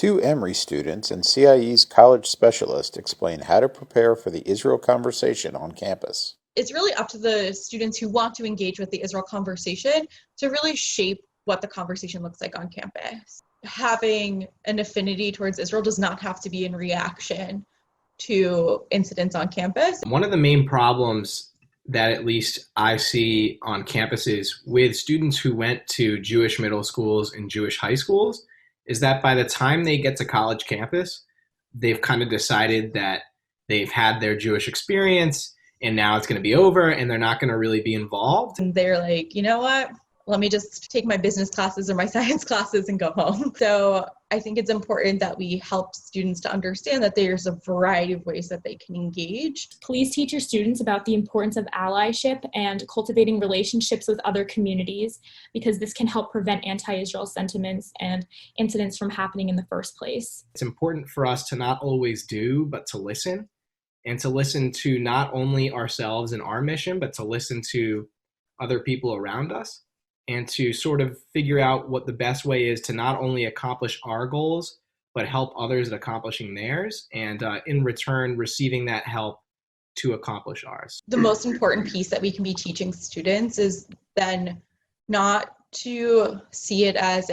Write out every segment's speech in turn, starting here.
Two Emory students and CIE's college specialist explain how to prepare for the Israel conversation on campus. It's really up to the students who want to engage with the Israel conversation to really shape what the conversation looks like on campus. Having an affinity towards Israel does not have to be in reaction to incidents on campus. One of the main problems that at least I see on campuses with students who went to Jewish middle schools and Jewish high schools is that by the time they get to college campus, they've kind of decided that they've had their Jewish experience and now it's going to be over and they're not going to really be involved. And they're like, you know what? Let me just take my business classes or my science classes and go home. So I think it's important that we help students to understand that there's a variety of ways that they can engage. Please teach your students about the importance of allyship and cultivating relationships with other communities, because this can help prevent anti-Israel sentiments and incidents from happening in the first place. It's important for us to not always do, but to listen, and to listen to not only ourselves and our mission, but to listen to other people around us, and to sort of figure out what the best way is to not only accomplish our goals, but help others at accomplishing theirs, and in return, receiving that help to accomplish ours. The most important piece that we can be teaching students is then not to see it as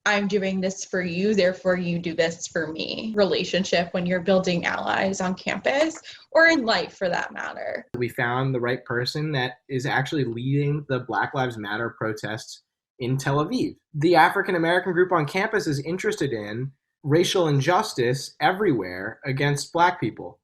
I'm doing this for you, therefore you do this for me relationship when you're building allies on campus or in life for that matter. We found the right person that is actually leading the Black Lives Matter protests in Tel Aviv. The African American group on campus is interested in racial injustice everywhere against Black people.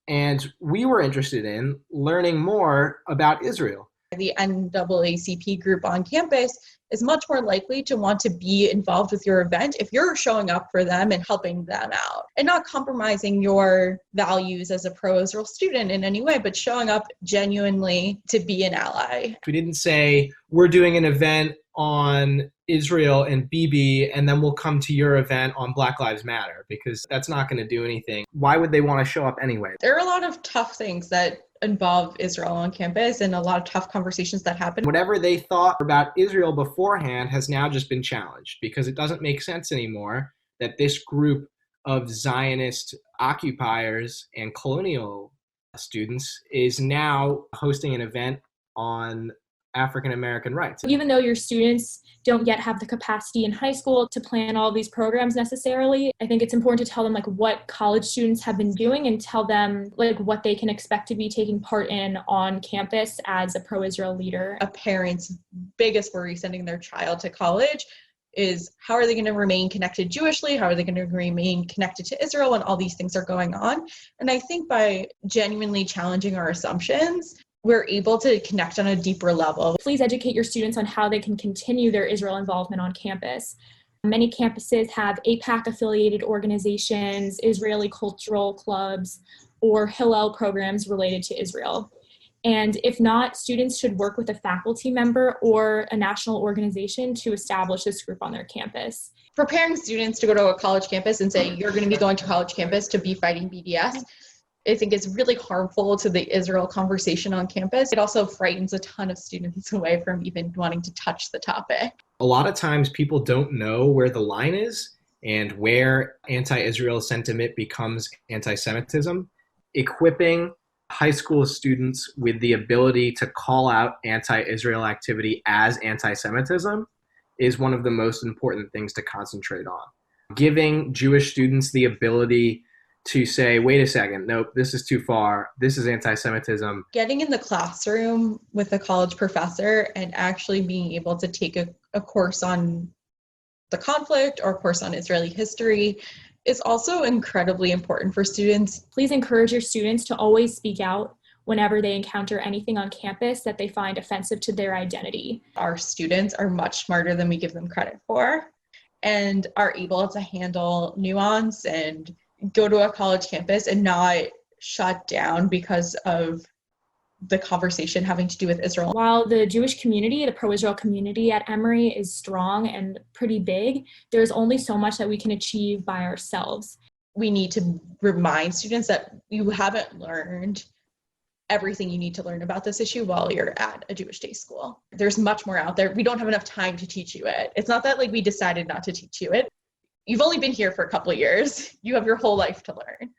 And we were interested in learning more about Israel. The NAACP group on campus is much more likely to want to be involved with your event if you're showing up for them and helping them out and not compromising your values as a pro-Israel student in any way, but showing up genuinely to be an ally. We didn't say we're doing an event on Israel and Bibi and then we'll come to your event on Black Lives Matter, because that's not going to do anything. Why would they want to show up anyway? There are a lot of tough things that involve Israel on campus and a lot of tough conversations that happen. Whatever they thought about Israel beforehand has now just been challenged, because it doesn't make sense anymore that this group of Zionist occupiers and colonial students is now hosting an event on African American rights. Even though your students don't yet have the capacity in high school to plan all these programs necessarily, I think it's important to tell them what college students have been doing and tell them what they can expect to be taking part in on campus as a pro-Israel leader. A parent's biggest worry sending their child to college is how are they going to remain connected Jewishly? How are they going to remain connected to Israel when all these things are going on? And I think by genuinely challenging our assumptions, we're able to connect on a deeper level. Please educate your students on how they can continue their Israel involvement on campus. Many campuses have AIPAC-affiliated organizations, Israeli cultural clubs, or Hillel programs related to Israel. And if not, students should work with a faculty member or a national organization to establish this group on their campus. Preparing students to go to a college campus and say, you're going to be going to college campus to be fighting BDS, I think is really harmful to the Israel conversation on campus. It also frightens a ton of students away from even wanting to touch the topic. A lot of times people don't know where the line is and where anti-Israel sentiment becomes anti-Semitism. Equipping high school students with the ability to call out anti-Israel activity as anti-Semitism is one of the most important things to concentrate on. Giving Jewish students the ability to say, wait a second, nope, this is too far, this is anti-Semitism. Getting in the classroom with a college professor and actually being able to take a course on the conflict or a course on Israeli history is also incredibly important for students. Please encourage your students to always speak out whenever they encounter anything on campus that they find offensive to their identity. Our students are much smarter than we give them credit for and are able to handle nuance and go to a college campus and not shut down because of the conversation having to do with Israel. While the Jewish community, the pro-Israel community at Emory is strong and pretty big, there's only so much that we can achieve by ourselves. We need to remind students that you haven't learned everything you need to learn about this issue while you're at a Jewish day school. There's much more out there. We don't have enough time to teach you it. It's not that we decided not to teach you it. You've only been here for a couple of years. You have your whole life to learn.